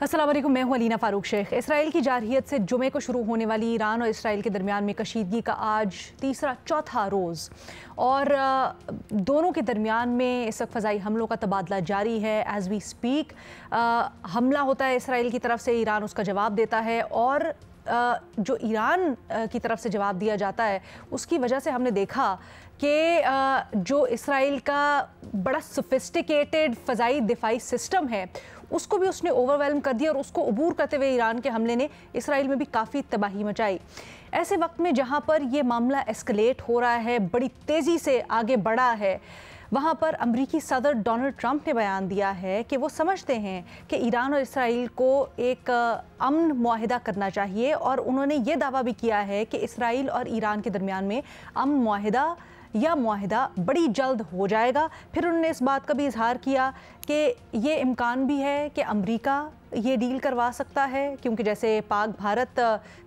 अस्सलाम वालेकुम, मैं हूं अलीना फारूक शेख। इसराइल की जारहियत से जुमे को शुरू होने वाली ईरान और इसराइल के दरमियान में कशीदगी का आज चौथा रोज़ और दोनों के दरमियान में इस वक्त फ़ज़ाई हमलों का तबादला जारी है। एज़ वी स्पीक हमला होता है इसराइल की तरफ से, ईरान उसका जवाब देता है और जो ईरान की तरफ से जवाब दिया जाता है उसकी वजह से हमने देखा कि जो इसराइल का बड़ा सोफिस्टिकेटेड फ़ज़ाई दिफाई सिस्टम है उसको भी उसने ओवरवेल्म कर दिया और उसको अबूर करते हुए ईरान के हमले ने इसराइल में भी काफ़ी तबाही मचाई। ऐसे वक्त में जहाँ पर ये मामला एस्केलेट हो रहा है, बड़ी तेज़ी से आगे बढ़ा है, वहाँ पर अमरीकी सदर डोनाल्ड ट्रंप ने बयान दिया है कि वो समझते हैं कि ईरान और इसराइल को एक अमन मुआहिदा करना चाहिए और उन्होंने ये दावा भी किया है कि इसराइल और ईरान के दरमियान में अमन मुआहिदा बड़ी जल्द हो जाएगा। फिर उन्होंने इस बात का भी इजहार किया कि ये इम्कान भी है कि अमेरिका ये डील करवा सकता है, क्योंकि जैसे Pak Bharat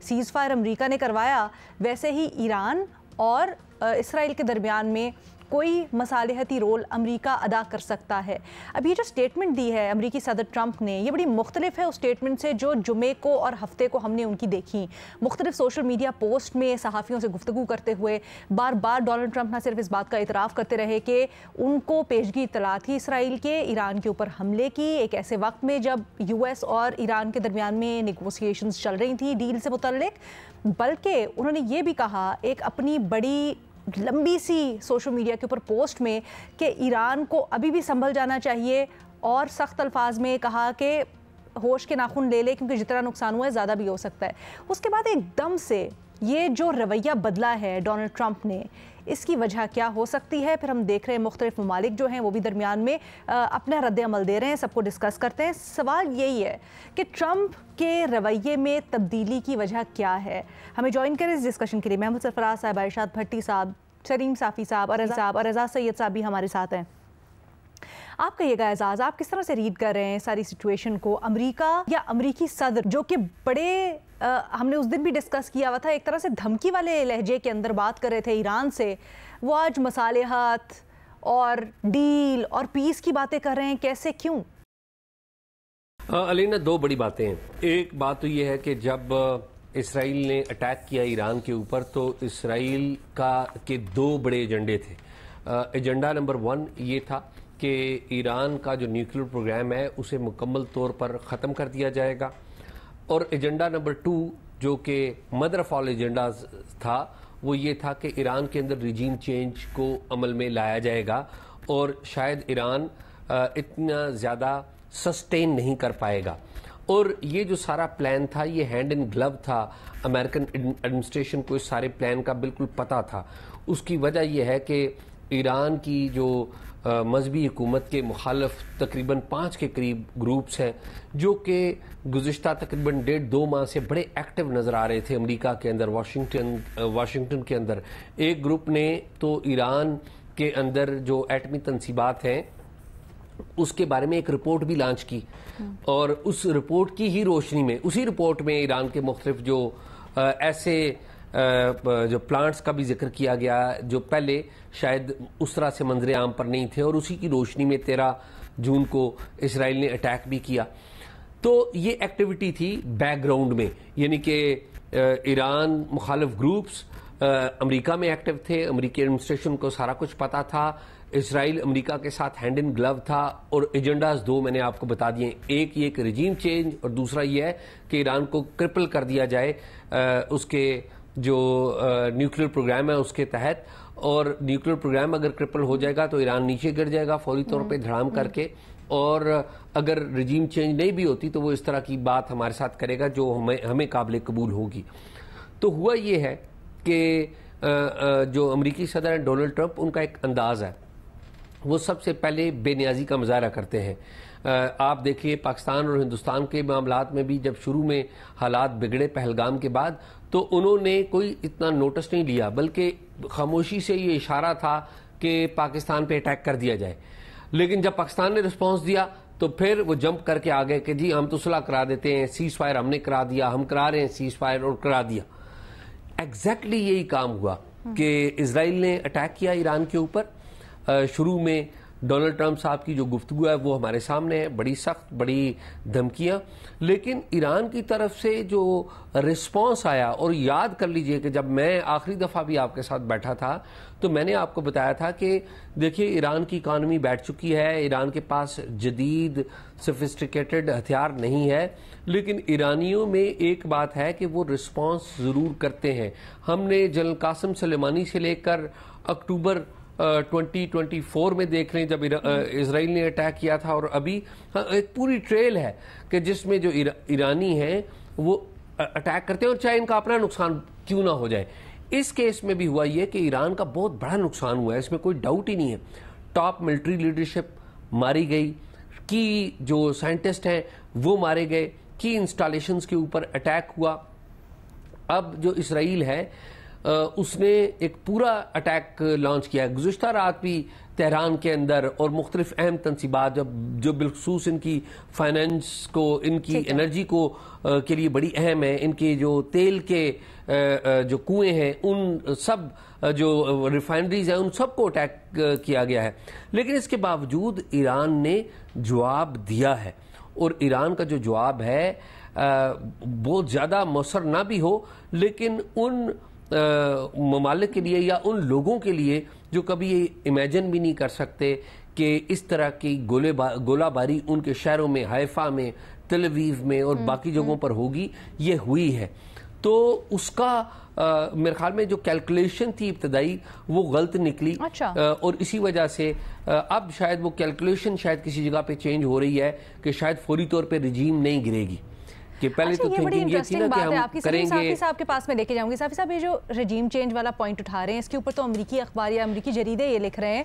seize fire America ने करवाया वैसे ही ईरान और इसराइल के दरमियान में कोई मसालिहती रोल अमेरिका अदा कर सकता है। अब ये जो स्टेटमेंट दी है अमेरिकी सदर ट्रंप ने, ये बड़ी मुख्तलिफ है उस स्टेटमेंट से जो जुमे को और हफ्ते को हमने उनकी देखी। मुख्तलिफ सोशल मीडिया पोस्ट में सहाफ़ियों से गुफ्तगू करते हुए बार बार डोनाल्ड ट्रंप न सिर्फ इस बात का इतराफ़ करते रहे कि उनको पेशगी इत्तला थी इसराइल के ईरान के ऊपर हमले की, एक ऐसे वक्त में जब US और ईरान के दरमियान में नेगोशिएशंस चल रही थी डील से मुतल्लिक, बल्कि उन्होंने ये भी कहा एक अपनी बड़ी लंबी सी सोशल मीडिया के ऊपर पोस्ट में कि ईरान को अभी भी संभल जाना चाहिए और सख्त अल्फाज में कहा कि होश के नाखून ले ले क्योंकि जितना नुकसान हुआ है ज़्यादा भी हो सकता है। उसके बाद एकदम से ये जो रवैया बदला है डोनाल्ड ट्रंप ने, इसकी वजह क्या हो सकती है? फिर हम देख रहे हैं मुख्तलिफ ममालिक जो हैं वो भी दरमियान में अपना रद्द अमल दे रहे हैं, सबको डिस्कस करते हैं। सवाल यही है कि ट्रंप के रवैये में तब्दीली की वजह क्या है? हमें ज्वाइन करें इस डिस्कशन के लिए महमूद सरफराज साहब, इरशाद भट्टी साहब, सलीम साफ़ी साहब और एजाज सैयद साहब भी हमारे साथ हैं। आप कहिएगा एजाज, आप किस तरह से रीड कर रहे हैं सारी सिचुएशन को? अमेरिका या अमेरिकी सदर जो कि बड़े हमने उस दिन भी डिस्कस किया हुआ था, एक तरह से धमकी वाले लहजे के अंदर बात कर रहे थे ईरान से, वो आज मसालिहात और डील और पीस की बातें कर रहे हैं, कैसे, क्यों? अलीना, दो बड़ी बातें हैं। एक बात तो ये है कि जब इसराइल ने अटैक किया ईरान के ऊपर तो इसराइल के दो बड़े एजेंडे थे। एजेंडा नंबर 1 ये था कि ईरान का जो न्यूक्लियर प्रोग्राम है उसे मुकम्मल तौर पर ख़त्म कर दिया जाएगा, और एजेंडा नंबर 2 जो कि मदर ऑफ ऑल एजेंडाज था वो ये था कि ईरान के अंदर रिजीम चेंज को अमल में लाया जाएगा और शायद ईरान इतना ज़्यादा सस्टेन नहीं कर पाएगा। और ये जो सारा प्लान था ये हैंड इन ग्लव था, अमेरिकन एडमिनिस्ट्रेशन को इस सारे प्लान का बिल्कुल पता था। उसकी वजह यह है कि ईरान की जो मजहबी हुकूमत के मुखालिफ तकरीबन 5 के करीब ग्रुप्स हैं जो कि गुज़िश्ता तकरीबन 1.5-2 माह से बड़े एक्टिव नज़र आ रहे थे अमेरिका के अंदर, वाशिंगटन के अंदर। एक ग्रुप ने तो ईरान के अंदर जो एटमी तनसीबात हैं उसके बारे में एक रिपोर्ट भी लॉन्च की, और उस रिपोर्ट की ही रोशनी में, उसी रिपोर्ट में ईरान के मुख्तलिफ जो ऐसे जो प्लांट्स का भी जिक्र किया गया जो पहले शायद उस तरह से मंजरे आम पर नहीं थे, और उसी की रोशनी में 13 जून को इसराइल ने अटैक भी किया। तो ये एक्टिविटी थी बैकग्राउंड में, यानी कि ईरान मुखालिफ ग्रुप्स अमेरिका में एक्टिव थे, अमेरिकी एडमिनिस्ट्रेशन को सारा कुछ पता था, इसराइल अमेरिका के साथ हैंड इन ग्लव था, और एजेंडाज 2 मैंने आपको बता दिए। एक ये कि रिजीम चेंज, और दूसरा ये है कि ईरान को क्रिपल कर दिया जाए उसके जो न्यूक्लियर प्रोग्राम है उसके तहत, और न्यूक्लियर प्रोग्राम अगर क्रिपल हो जाएगा तो ईरान नीचे गिर जाएगा फौरी तौर पे धड़ाम करके, और अगर रिजीम चेंज नहीं भी होती तो वो इस तरह की बात हमारे साथ करेगा जो हमें काबिल कबूल होगी। तो हुआ ये है कि जो अमेरिकी सदर हैं डोनाल्ड ट्रंप, उनका एक अंदाज़ है, वो सबसे पहले बेनियाजी का मुजाहरा करते हैं। आप देखिए पाकिस्तान और हिंदुस्तान के मामलात में भी जब शुरू में हालात बिगड़े पहलगाम के बाद, तो उन्होंने कोई इतना नोटिस नहीं लिया, बल्कि खामोशी से ये इशारा था कि पाकिस्तान पे अटैक कर दिया जाए। लेकिन जब पाकिस्तान ने रिस्पॉन्स दिया तो फिर वो जंप करके आ गए कि जी हम तो सुलह करा देते हैं, सीज फायर हमने करा दिया, हम करा रहे हैं सीज फायर, और करा दिया। एग्जैक्टली यही काम हुआ कि इसराइल ने अटैक किया ईरान के ऊपर। शुरू में ڈونلڈ ٹرمپ صاحب کی جو گفتگو ہے وہ ہمارے سامنے ہے، بڑی سخت، بڑی دھمکیاں، لیکن ایران کی طرف سے جو رسپانس آیا، اور یاد کر لیجئے کہ جب میں آخری دفعہ بھی آپ کے ساتھ بیٹھا تھا تو میں نے آپ کو بتایا تھا کہ دیکھیے ایران کی اکانومی بیٹھ چکی ہے، ایران کے پاس جدید سفسٹیکیٹڈ ہتھیار نہیں ہے، لیکن ایرانیوں میں ایک بات ہے کہ وہ رسپانس ضرور کرتے ہیں۔ ہم نے جنرل قاسم سلیمانی سے لے کر اکتوبر 2024 میں دیکھ لیں جب اسرائیل نے اٹیک کیا تھا، اور ابھی ایک پوری ٹریل ہے کہ جس میں جو ایرانی ہیں وہ اٹیک کرتے ہیں، اور چاہے ان کا اپنا نقصان کیوں نہ ہو جائے۔ اس کیس میں بھی ہوا یہ کہ ایران کا بہت بڑا نقصان ہوا ہے، اس میں کوئی ڈاؤٹ ہی نہیں ہے۔ ٹاپ ملٹری لیڈرشپ ماری گئی، کی جو سائنٹسٹ ہیں وہ مارے گئے، کی انسٹالیشنز کے اوپر اٹیک ہوا۔ اب جو اسرائیل ہے اس نے ایک پورا اٹیک لانچ کیا ہے گزشتہ رات بھی تہران کے اندر، اور مختلف اہم تنصیبات جو بالخصوص ان کی فائنینس کو، ان کی انرجی کو کے لیے بڑی اہم ہے، ان کے جو تیل کے جو کنویں ہیں، ان سب جو ریفائنریز ہیں، ان سب کو اٹیک کیا گیا ہے۔ لیکن اس کے باوجود ایران نے جواب دیا ہے، اور ایران کا جو جواب ہے بہت زیادہ مؤثر نہ بھی ہو، لیکن ان ممالک کے لیے یا ان لوگوں کے لیے جو کبھی یہ امیجن بھی نہیں کر سکتے کہ اس طرح کی گولہ باری ان کے شہروں میں، حیفا میں، تل اویو میں اور باقی جگہوں پر ہوگی، یہ ہوئی ہے۔ تو اس کا میرے خیال میں جو کیلکولیشن تھی ابتدائی وہ غلط نکلی، اور اسی وجہ سے اب شاید وہ کیلکولیشن شاید کسی جگہ پہ چینج ہو رہی ہے کہ شاید فوری طور پہ رجیم نہیں گرے گی، کہ پہلے تو تھنکنگ یہ تھی نا کہ ہم کریں گے۔ صافی صاحب کے پاس میں لے کے جاؤں گی۔ صافی صاحب، یہ جو رجیم چینج والا پوائنٹ اٹھا رہے ہیں، اس کے اوپر تو امریکی اخبار یا امریکی جریدے یہ لکھ رہے ہیں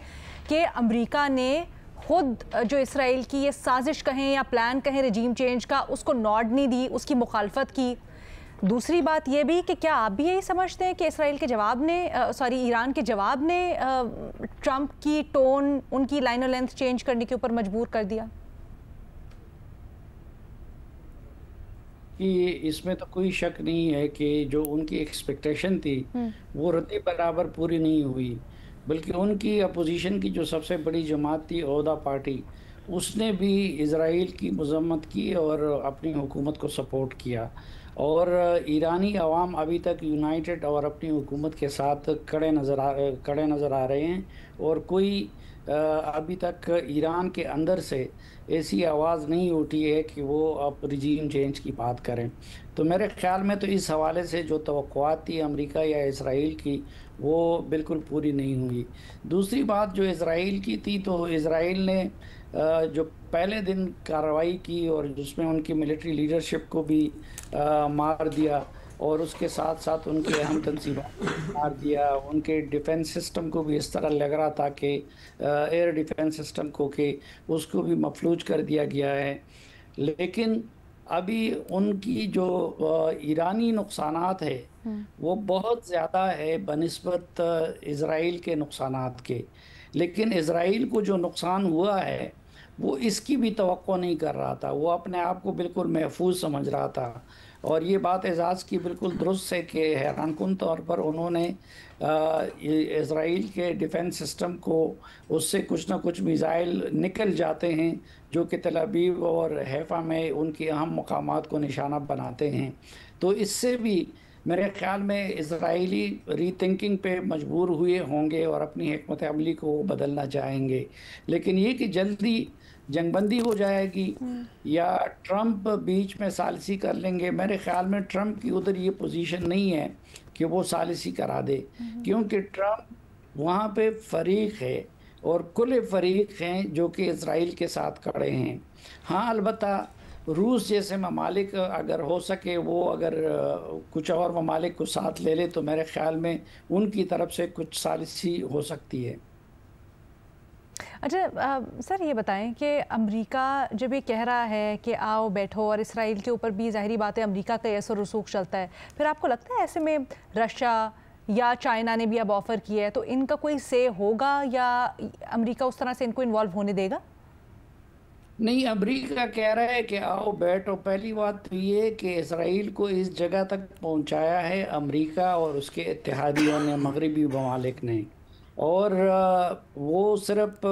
کہ امریکہ نے خود جو اسرائیل کی یہ سازش کہیں یا پلان کہیں رجیم چینج کا، اس کو نوڈ نہیں دی، اس کی مخالفت کی۔ دوسری بات یہ بھی کہ کیا آپ بھی یہی سمجھتے ہیں کہ اسرائیل کے جواب نے ایران کے جواب نے ٹرمپ کی ٹون، ان کی لائن اور لینتھ چینج کرنے کے اوپر مجبور کر دیا؟ کہ اس میں تو کوئی شک نہیں ہے کہ جو ان کی ایکسپیکٹیشن تھی وہ رتی برابر پوری نہیں ہوئی، بلکہ ان کی اپوزیشن کی جو سب سے بڑی جماعت تھی عہدہ پارٹی، اس نے بھی اسرائیل کی مذمت کی اور اپنی حکومت کو سپورٹ کیا، اور ایرانی عوام ابھی تک یونائٹڈ اور اپنی حکومت کے ساتھ کڑے نظر آ رہے ہیں، اور کوئی ابھی تک ایران کے اندر سے ایسی آواز نہیں اٹھی ہے کہ وہ اب رجیم چینج کی بات کریں۔ تو میرے خیال میں تو اس حوالے سے جو توقعات تھی امریکہ یا اسرائیل کی وہ بالکل پوری نہیں ہوئی۔ دوسری بات جو اسرائیل کی تھی، تو اسرائیل نے جو پہلے دن کارروائی کی اور جس میں ان کی ملٹری لیڈرشپ کو بھی مار دیا، اور اس کے ساتھ ساتھ ان کے اہم تنصیبات کو مار دیا، ان کے ڈیفنس سسٹم کو بھی اس طرح لگ رہا تھا کہ ایئر ڈیفنس سسٹم کو کہ اس کو بھی مفلوج کر دیا گیا ہے۔ لیکن ابھی ان کی جو ایرانی نقصانات ہے وہ بہت زیادہ ہے بنسبت اسرائیل کے نقصانات کے، لیکن اسرائیل کو جو نقصان ہوا ہے وہ اس کی بھی توقع نہیں کر رہا تھا، وہ اپنے آپ کو بالکل محفوظ سمجھ رہا تھا۔ اور یہ بات اعزاز کی بالکل درست ہے کہ حیران کن طور پر انہوں نے اسرائیل کے ڈیفنس سسٹم کو، اس سے کچھ نہ کچھ میزائل نکل جاتے ہیں جو کہ تل ابیب اور حیفا میں ان کی اہم مقامات کو نشانہ بناتے ہیں۔ تو اس سے بھی میرے خیال میں اسرائیلی ری تھنکنگ پہ مجبور ہوئے ہوں گے اور اپنی حکمت عملی کو بدلنا چاہیں گے، لیکن یہ کہ جلدی جنگ بندی ہو جائے گی یا ٹرمپ بیچ میں ثالثی کر لیں گے، میرے خیال میں ٹرمپ کی ادھر یہ پوزیشن نہیں ہے کہ وہ ثالثی کرا دے، کیونکہ ٹرمپ وہاں پہ فریق ہے اور کل فریق ہیں جو کہ اسرائیل کے ساتھ کھڑے ہیں۔ ہاں البتہ روس جیسے ممالک اگر ہو سکے وہ اگر کچھ اور ممالک کو ساتھ لے لے تو میرے خیال میں ان کی طرف سے کچھ ثالثی ہو سکتی ہے۔ اچھا سر، یہ بتائیں کہ امریکہ جب یہ کہہ رہا ہے کہ آؤ بیٹھو، اور اسرائیل کے اوپر بھی ظاہری بات ہے امریکہ کا اثر و رسوخ چلتا ہے، پھر آپ کو لگتا ہے ایسے میں رشیا یا چائنا نے بھی اب آفر کیا ہے تو ان کا کوئی سے ہوگا، یا امریکہ اس طرح سے ان کو انوالو ہونے دے گا؟ نہیں، امریکہ کہہ رہا ہے کہ آؤ بیٹھو۔ پہلی بات تو یہ کہ اسرائیل کو اس جگہ تک پہنچایا ہے امریکہ اور اس کے اتحادیوں نے، مغربی ممالک نے، اور وہ صرف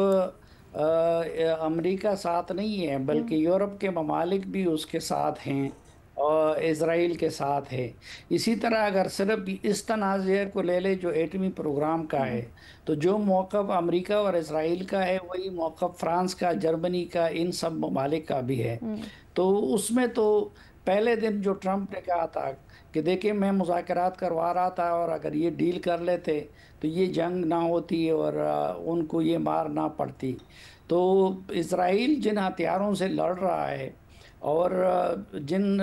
امریکہ ساتھ نہیں ہے بلکہ یورپ کے ممالک بھی اس کے ساتھ ہیں اور اسرائیل کے ساتھ ہے. اسی طرح اگر صرف اس تنازع کو لے لے جو ایٹمی پروگرام کا ہے تو جو موقف امریکہ اور اسرائیل کا ہے وہی موقف فرانس کا، جرمنی کا، ان سب ممالک کا بھی ہے. تو اس میں تو پہلے دن جو ٹرمپ نے کہا تھا کہ دیکھیں میں مذاکرات کروا رہا تھا اور اگر یہ ڈیل کر لیتے تو یہ جنگ نہ ہوتی اور ان کو یہ مار نہ پڑتی. تو اسرائیل جن ہتھیاروں سے لڑ رہا ہے اور جن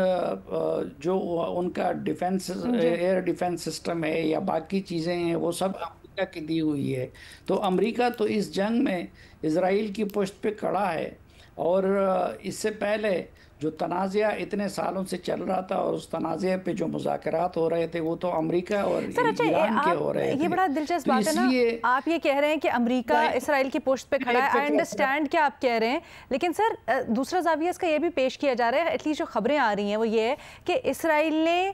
جو ان کا ڈیفنس ایئر ڈیفنس سسٹم ہے یا باقی چیزیں ہیں وہ سب امریکہ کی دی ہوئی ہے. تو امریکہ تو اس جنگ میں اسرائیل کی پشت پہ کھڑا ہے. اور اس سے پہلے جو تنازع اتنے سالوں سے چل رہا تھا اور اس تنازع پہ جو مذاکرات ہو رہے تھے وہ تو امریکہ اور ایران کے ہو رہے تھے. یہ بڑا دلچسپ بات ہے نا، آپ یہ کہہ رہے ہیں کہ امریکہ اسرائیل کی پشت پہ کھڑا ہے. آئی انڈرسٹینڈ کیا آپ کہہ رہے ہیں، لیکن سر دوسرا زاویہ اس کا یہ بھی پیش کیا جا رہا ہے، ایٹ لیسٹ جو خبریں آ رہی ہیں وہ یہ ہے کہ اسرائیل نے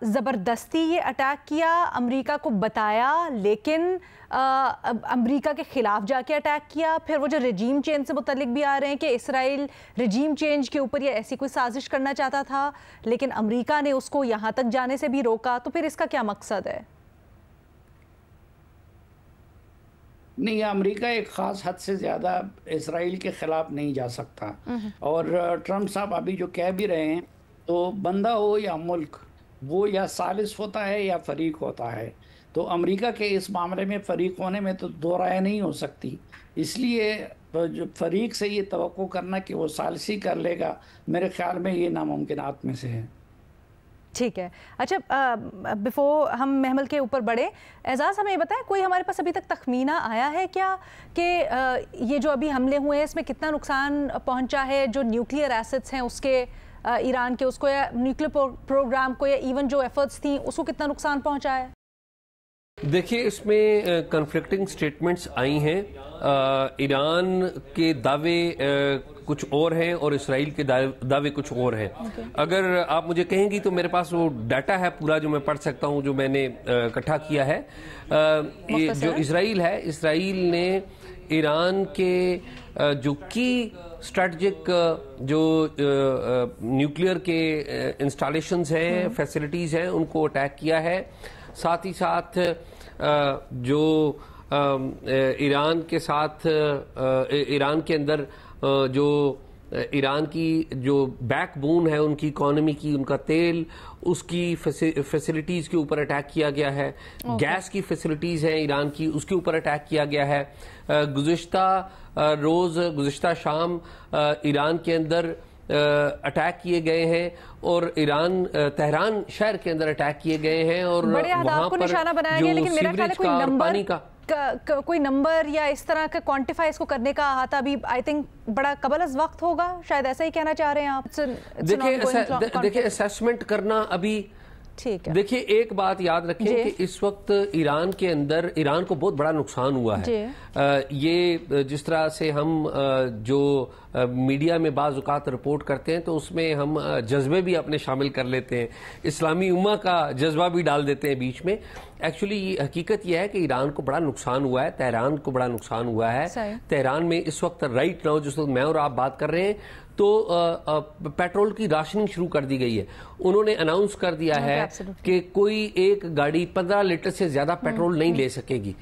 زبردستی یہ اٹیک کیا، امریکہ کو بتایا لیکن امریکہ کے خلاف جا کے اٹیک کیا. پھر وہ جو رجیم چینج سے متعلق بھی آ رہے ہیں کہ اسرائیل رجیم چینج کے اوپر یہ ایسی کوئی سازش کرنا چاہتا تھا لیکن امریکہ نے اس کو یہاں تک جانے سے بھی روکا. تو پھر اس کا کیا مقصد ہے؟ نہیں، امریکہ ایک خاص حد سے زیادہ اسرائیل کے خلاف نہیں جا سکتا. اور ٹرمپ صاحب ابھی جو کہہ بھی رہے ہیں تو بندہ ہو یا ملک وہ یا ثالث ہوتا ہے یا فریق ہوتا ہے. تو امریکہ کے اس معاملے میں فریق ہونے میں تو دو رائے نہیں ہو سکتی. اس لیے جو فریق سے یہ توقع کرنا کہ وہ ثالثی کر لے گا میرے خیال میں یہ ناممکنات میں سے ہے. ٹھیک ہے. اچھا، بیفور ہم محمل کے اوپر بڑھے، اعزاز ہمیں یہ بتائیں کوئی ہمارے پاس ابھی تک تخمینہ آیا ہے کیا کہ یہ جو ابھی حملے ہوئے ہیں اس میں کتنا نقصان پہنچا ہے جو نیوکلیئر ایسٹس ہیں اس کے، ایران کے اس کو، یا نیوکلیئر پروگرام کو، یا ایون جو ایفرٹس تھیں اس کو کتنا نقصان پہنچا ہے؟ دیکھیے اس میں کنفلکٹنگ سٹیٹمنٹس آئی ہیں. ایران کے دعوے کچھ اور ہیں اور اسرائیل کے دعوے کچھ اور ہیں. اگر آپ مجھے کہیں گی تو میرے پاس وہ ڈیٹا ہے پورا جو میں پڑھ سکتا ہوں، جو میں نے اکٹھا کیا ہے. جو اسرائیل ہے، اسرائیل نے ایران کے جو کی اسٹریٹجک جو نیوکلیئر کے انسٹالیشنز ہیں، فیسلٹیز ہیں، ان کو اٹیک کیا ہے. ساتھ ہی ساتھ جو ایران کے ساتھ ایران کے اندر جو ایران کی جو بیک بون ہے ان کی اکانومی کی، ان کا تیل، اس کی فیسلٹیز کے اوپر اٹیک کیا گیا ہے. گیس کی فیسلٹیز ہیں ایران کی، اس کے اوپر اٹیک کیا گیا ہے. گزشتہ شام ایران کے اندر اٹیک کیے گئے ہیں اور تہران شہر کے اندر اٹیک کیے گئے ہیں اور وہاں پر جو سیوریج کا اور پانی کا کوئی نمبر یا اس طرح کا کوانٹیفائی اس کو کرنے کا احاطہ ابھی آئی تھنک بڑا قبل از وقت ہوگا، شاید ایسا ہی کہنا چاہ رہے ہیں آپ؟ دیکھیں اسیسمنٹ کرنا ابھی، دیکھیں ایک بات یاد رکھیں کہ اس وقت ایران کے اندر ایران کو بہت بڑا نقصان ہوا ہے. یہ جس طرح سے ہم جو میڈیا میں بعض اوقات رپورٹ کرتے ہیں تو اس میں ہم جذبے بھی اپنے شامل کر لیتے ہیں، اسلامی امہ کا جذبہ بھی ڈال دیتے ہیں بیچ میں. ایکچولی حقیقت یہ ہے کہ ایران کو بڑا نقصان ہوا ہے، تہران کو بڑا نقصان ہوا ہے. تہران میں اس وقت رائٹ ناؤ جس وقت میں اور آپ بات کر رہے ہیں تو پیٹرول کی راشننگ شروع کر دی گئی ہے. انہوں نے اناؤنس کر دیا ہے کہ کوئی ایک گاڑی 15 لیٹر سے زیادہ پیٹرول نہیں لے سکے گی.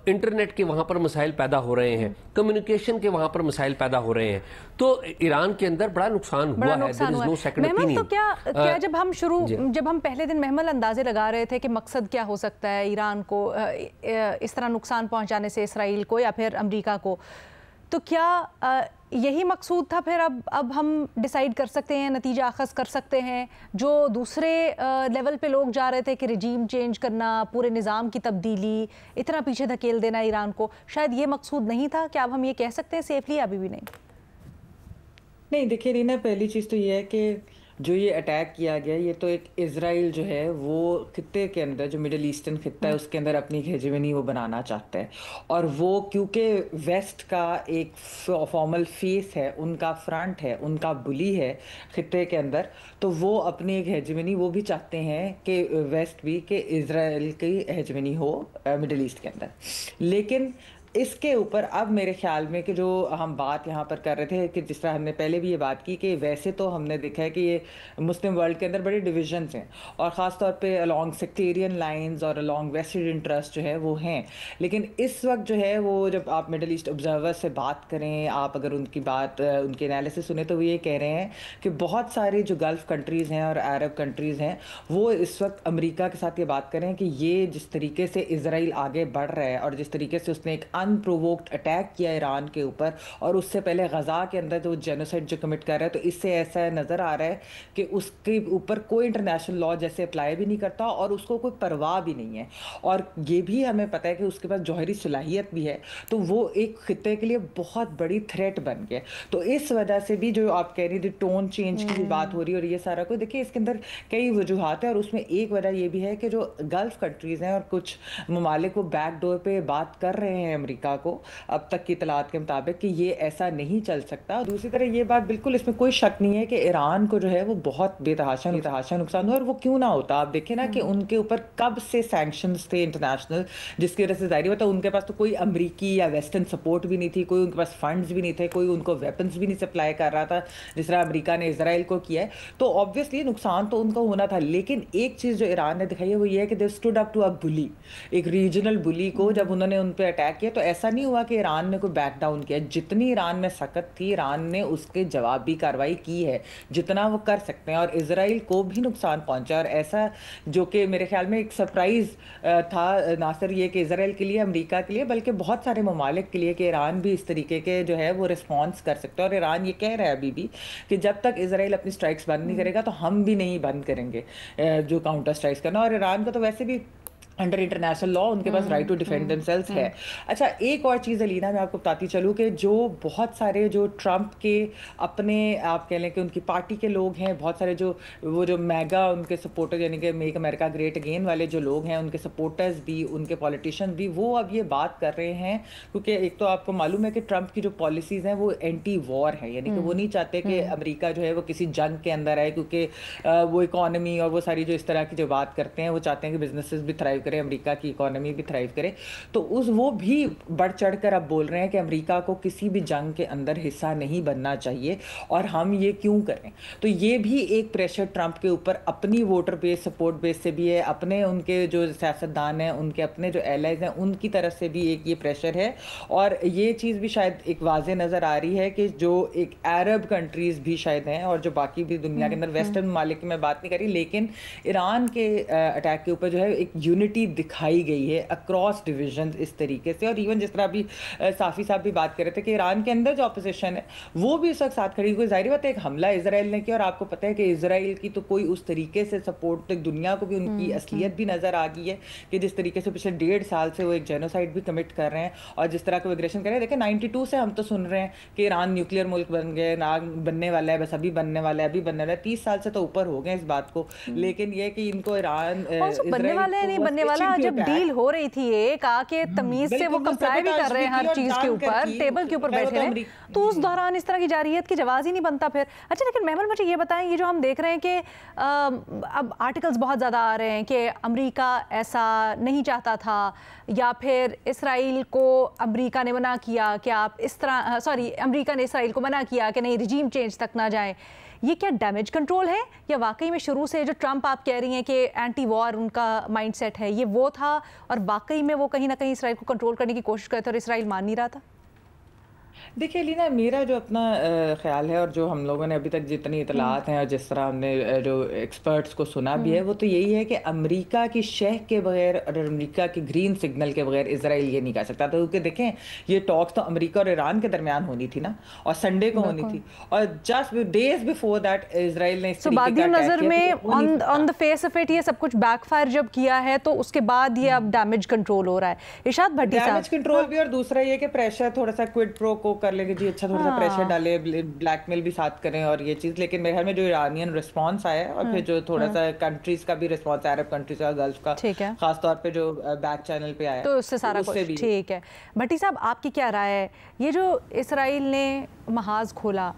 انٹرنیٹ کے وہاں پر مسائل پیدا ہو رہے ہیں، کمیونیکیشن کے وہاں پر مسائل پیدا ہو رہے ہیں. تو ایران کے اندر بڑا نقصان ہوا ہے. There is no second opinion. تو کیا جب ہم پہلے دن محمل اندازے لگا رہے تھے کہ مقصد کیا ہو سکتا ہے ایران کو اس طرح نقصان پہنچانے سے، اسرائیل کو یا پھر امریکہ کو، تو کیا یہی مقصود تھا؟ پھر اب ہم ڈیسائیڈ کر سکتے ہیں، نتیجہ اخذ کر سکتے ہیں جو دوسرے لیول پہ لوگ جا رہے تھے کہ رجیم چینج کرنا، پورے نظام کی تبدیلی، اتنا پیچھے دھکیل دینا ایران کو، شاید یہ مقصود نہیں تھا؟ کیا اب ہم یہ کہہ سکتے ہیں سیفلی؟ ابھی بھی نہیں. دیکھیے رینا، پہلی چیز تو یہ ہے کہ جو یہ اٹیک کیا گیا یہ تو ایک اسرائیل جو ہے وہ خطے کے اندر، جو مڈل ایسٹرن خطہ ہے اس کے اندر اپنی ہیجمنی وہ بنانا چاہتا ہے. اور وہ کیونکہ ویسٹ کا ایک فارمل فیس ہے، ان کا فرنٹ ہے، ان کا بلی ہے خطے کے اندر، تو وہ اپنی ایک ہیجمنی وہ بھی چاہتے ہیں کہ ویسٹ بھی کہ اسرائیل کی ہیجمنی ہو مڈل ایسٹ کے اندر. لیکن इसके ऊपर अब मेरे ख्याल में कि जो हम बात यहाँ पर कर रहे थे कि जिस तरह हमने पहले भी ये बात की कि वैसे तो हमने देखा है कि ये मुस्लिम वर्ल्ड के अंदर बड़े डिविजन्स हैं और ख़ास तौर पे अलॉन्ग सेक्टेरियन लाइंस और अलॉन्ग वेस्टेड इंटरेस्ट जो है वो हैं, लेकिन इस वक्त जो है वो जब आप मिडल ईस्ट ऑब्जर्वर से बात करें, आप अगर उनकी बात उनके एनालिसिस सुने तो वो ये कह रहे हैं कि बहुत सारी जो गल्फ़ कंट्रीज़ हैं और अरब कंट्रीज़ हैं वो इस वक्त अमेरिका के साथ ये बात करें कि ये जिस तरीके से इजराइल आगे बढ़ रहा है और जिस तरीके से उसने एक अनप्रोवोक्ड अटैक किया ईरान के ऊपर और उससे पहले गज़ा के अंदर जो जेनोसाइड जो कमिट कर रहा है, तो इससे ऐसा नज़र आ रहा है कि उसके ऊपर कोई इंटरनेशनल लॉ जैसे अप्लाई भी नहीं करता और उसको कोई परवाह भी नहीं है। और ये भी हमें पता है कि उसके पास जौहरी सलाहियत भी है, तो वो एक खित्ते के लिए बहुत बड़ी थ्रेट बन गया। तो इस वजह से भी जो आप कह रही थी टोन चेंज की बात हो रही है और ये सारा कुछ, देखिए इसके अंदर कई वजूहात है और उसमें एक वजह ये भी है कि जो गल्फ़ कंट्रीज़ हैं और कुछ ममालिक वो बैक डोर पे बात कर रहे हैं अमेरिका को अब तक की इतलात के मुताबिक कि ये ऐसा नहीं चल सकता। दूसरी तरह ये बात बिल्कुल इसमें कोई शक नहीं है कि ईरान को जो है वो बहुत बेतहाशा नुकसान हुआ और वो क्यों ना होता। आप देखें ना कि उनके ऊपर कब से सैंक्शंस थे इंटरनेशनल, जिसकी वजह से जाहिर होता है उनके पास तो कोई अमरीकी या वेस्टर्न सपोर्ट भी नहीं थी, कोई उनके पास फंड्स भी नहीं थे, कोई उनको वेपन्स भी नहीं सप्लाई कर रहा था जिस तरह अमेरिका ने इसराइल को किया है। तो ऑब्वियसली नुकसान तो उनका होना था, लेकिन एक चीज़ जो ईरान ने दिखाई है वो ये है कि they stood up to a bully, एक रीजनल बुली को जब उन्होंने उन पर अटैक किया तो ऐसा नहीं हुआ कि ईरान ने कोई बैक डाउन किया। जितनी ईरान में सकत थी ईरान ने उसके जवाबी कार्रवाई की है जितना वो कर सकते हैं और इसराइल को भी नुकसान पहुंचा। और ऐसा जो कि मेरे ख्याल में एक सरप्राइज़ था ना सिर्फ ये कि इसराइल के लिए अमेरिका के लिए बल्कि बहुत सारे ममालिक के लिए कि ईरान भी इस तरीके के जो है वो रिस्पॉन्स कर सकते हैं। और ईरान ये कह रहा है अभी भी कि जब तक इसराइल अपनी स्ट्राइक्स बंद नहीं करेगा तो हम भी नहीं बंद करेंगे जो काउंटर स्ट्राइक्स करना। और ईरान को तो वैसे भी अंडर इंटरनेशनल लॉ उनके पास राइट टू डिफेंड देमसेल्व्स है। अच्छा, एक और चीज़ अलीना मैं आपको बताती चलूँ कि जो बहुत सारे जो ट्रंप के अपने आप कह लें कि उनकी पार्टी के लोग हैं, बहुत सारे जो वो जो मैगा उनके सपोर्टर यानी कि मेक अमेरिका ग्रेट अगेन वाले जो लोग हैं उनके सपोर्टर्स भी उनके पॉलिटिशियंस भी वो अब ये बात कर रहे हैं क्योंकि एक तो आपको मालूम है कि ट्रंप की जो पॉलिसीज़ हैं वो एंटी वॉर है, यानी कि वो नहीं चाहते कि अमेरिका जो है वो किसी जंग के अंदर आए क्योंकि वो इकॉनमी और वो सारी जो इस तरह की जो बात करते हैं वो चाहते हैं कि बिजनेसेस भी थ्राइव करें, अमेरिका की इकोनॉमी भी थ्राइव करे। तो वो भी बढ़ चढ़कर अब बोल रहे हैं कि अमेरिका को किसी भी जंग के अंदर हिस्सा नहीं बनना चाहिए और हम ये क्यों करें। तो ये भी एक प्रेशर ट्रंप के ऊपर अपनी वोटर बेस सपोर्ट बेस से भी है, अपने उनके जो सियासतदान हैं उनके अपने जो एलाइज हैं उनकी तरफ से भी एक ये प्रेशर है। और ये चीज़ भी शायद एक वाज़े नज़र आ रही है कि जो एक अरब कंट्रीज़ भी शायद हैं और जो बाकी भी दुनिया के अंदर वेस्टर्न ममालिक की मैं बात नहीं करी, लेकिन ईरान के अटैक के ऊपर जो है एक यूनिटी दिखाई गई है अक्रॉस डिविजन इस तरीके से। और इवन जिस तरह अभी साफ़ी साहब भी बात कर रहे थे कि ईरान के अंदर जो अपोजिशन है वो भी इस वक्त साथ खड़ी हुई। जाहिर बात है एक हमला इसराइल ने किया और आपको पता है कि इसराइल की तो कोई उस तरीके से सपोर्ट तो दुनिया को भी उनकी असलियत भी नज़र आ गई है कि जिस तरीके से पिछले 1.5 साल से वो एक जेनोसाइड भी कमिट कर रहे हैं और जिस तरह का एग्रेशन कर रहे हैं। देखिए 92 से हम तो सुन रहे हैं कि ईरान न्यूक्लियर मुल्क बन गए, ना बनने वाला है, बस अभी बनने वाला है, अभी बनने वाला है, 30 साल से तो ऊपर हो गए इस बात को। लेकिन ये कि इनको ईरान बनने वाला है नहीं बनने वाला, जब डील हो रही थी एक आके तमीज से वो कंप्लाई भी कर रहे हैं हर चीज के ऊपर, टेबल के ऊपर बैठे हैं, तो उस दौरान इस तरह की जारहियत की जवाब ही नहीं बनता फिर। अच्छा, लेकिन मेहमान मुझे ये बताएं, ये जो हम देख रहे हैं कि अब आर्टिकल्स बहुत ज़्यादा आ रहे हैं कि अमेरिका ऐसा नहीं चाहता था या फिर इसराइल को अमेरिका ने मना किया कि आप इस तरह अमेरिका ने इसराइल को मना किया कि नहीं रिजीम चेंज तक ना जाएं। ये क्या डैमेज कंट्रोल है या वाकई में शुरू से जो ट्रंप आप कह रही हैं कि एंटी वॉर उनका माइंडसेट है ये वो था और वाकई में वो कहीं ना कहीं इसराइल को कंट्रोल करने की कोशिश करते और इसराइल मान नहीं रहा था? देखिए लीना, मेरा जो अपना ख्याल है और जो हम लोगों ने अभी तक जितनी इतलात हैं और जिस तरह हमने जो एक्सपर्ट्स को सुना भी है वो तो यही है कि अमेरिका की शह के बगैर और अमेरिका के ग्रीन सिग्नल के बगैर इसराइल ये नहीं कर सकता। तो क्योंकि देखें ये टॉक्स तो अमेरिका और ईरान के दरमियान होनी थी ना और संडे को होनी थी और just days before that Israel ने नजर में on the face of it ये सब कुछ बैकफायर जब किया है तो उसके बाद ये अब डैमेज कंट्रोल हो रहा है। इरशाद भट्टी साहब, डैमेज कंट्रोल भी और दूसरा ये कि प्रेशर थोड़ा सा क्विड प्रो को कर लेंगे जी, अच्छा थोड़ा सा प्रेशर डाले, ब्लैकमेल भी साथ करें और ये चीज़। लेकिन मेरे ख्याल में जो ईरानियन रिस्पांस आया और फिर जो थोड़ा सा कंट्रीज का भी रिस्पांस, अरब कंट्रीज का, गल्फ का, खास तौर पे जो बैक चैनल पे आया, तो उससे सारा कुछ ठीक है। भट्टी साहब, आपकी क्या राय है, ये जो इसराइल ने महाज खोला